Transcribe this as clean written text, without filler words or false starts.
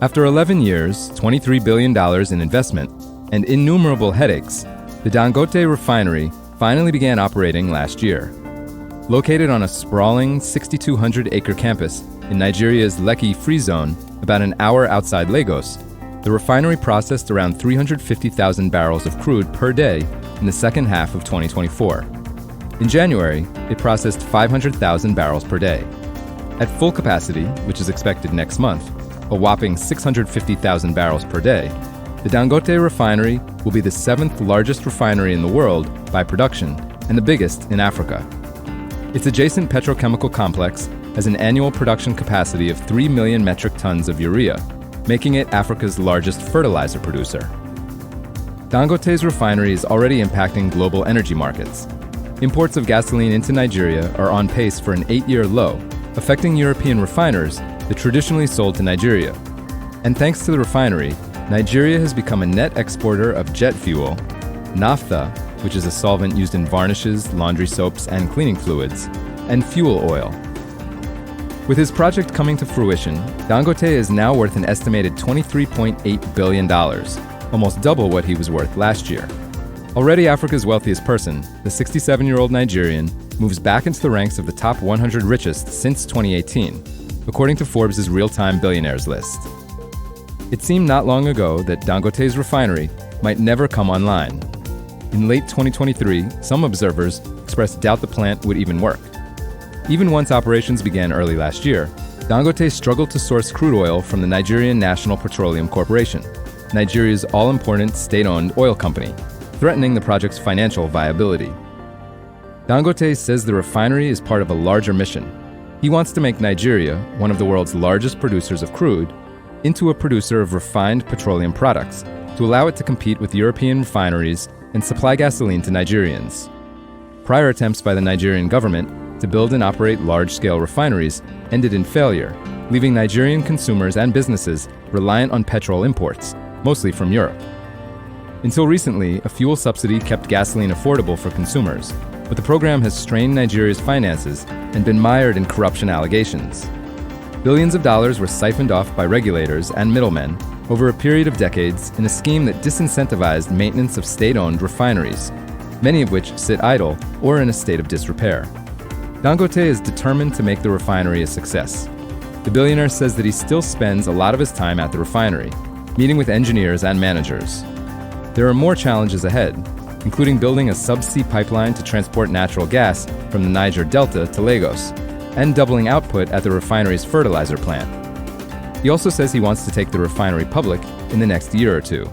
After 11 years, $23 billion in investment, and innumerable headaches, the Dangote Refinery finally began operating last year. Located on a sprawling 6,200-acre campus in Nigeria's Lekki Free Zone, about an hour outside Lagos, the refinery processed around 350,000 barrels of crude per day in the second half of 2024. In January, it processed 500,000 barrels per day. At full capacity, which is expected next month, a whopping 650,000 barrels per day, the Dangote Refinery will be the seventh largest refinery in the world by production and the biggest in Africa. Its adjacent petrochemical complex has an annual production capacity of 3 million metric tons of urea, making it Africa's largest fertilizer producer. Dangote's refinery is already impacting global energy markets. Imports of gasoline into Nigeria are on pace for an 8-year low, affecting European refiners that traditionally sold to Nigeria. And thanks to the refinery, Nigeria has become a net exporter of jet fuel, naphtha, which is a solvent used in varnishes, laundry soaps, and cleaning fluids, and fuel oil. With his project coming to fruition, Dangote is now worth an estimated $23.8 billion, almost double what he was worth last year. Already Africa's wealthiest person, the 67-year-old Nigerian moves back into the ranks of the top 100 richest since 2018, according to Forbes' real-time billionaires list. It seemed not long ago that Dangote's refinery might never come online. In late 2023, some observers expressed doubt the plant would even work. Even once operations began early last year, Dangote struggled to source crude oil from the Nigerian National Petroleum Corporation, Nigeria's all-important state-owned oil company, threatening the project's financial viability. Dangote says the refinery is part of a larger mission. He wants to make Nigeria, one of the world's largest producers of crude, into a producer of refined petroleum products to allow it to compete with European refineries and supply gasoline to Nigerians. Prior attempts by the Nigerian government to build and operate large-scale refineries ended in failure, leaving Nigerian consumers and businesses reliant on petrol imports, mostly from Europe. Until recently, a fuel subsidy kept gasoline affordable for consumers, but the program has strained Nigeria's finances and been mired in corruption allegations. Billions of dollars were siphoned off by regulators and middlemen over a period of decades in a scheme that disincentivized maintenance of state-owned refineries, many of which sit idle or in a state of disrepair. Dangote is determined to make the refinery a success. The billionaire says that he still spends a lot of his time at the refinery, meeting with engineers and managers. There are more challenges ahead, including building a subsea pipeline to transport natural gas from the Niger Delta to Lagos, and doubling output at the refinery's fertilizer plant. He also says he wants to take the refinery public in the next year or two.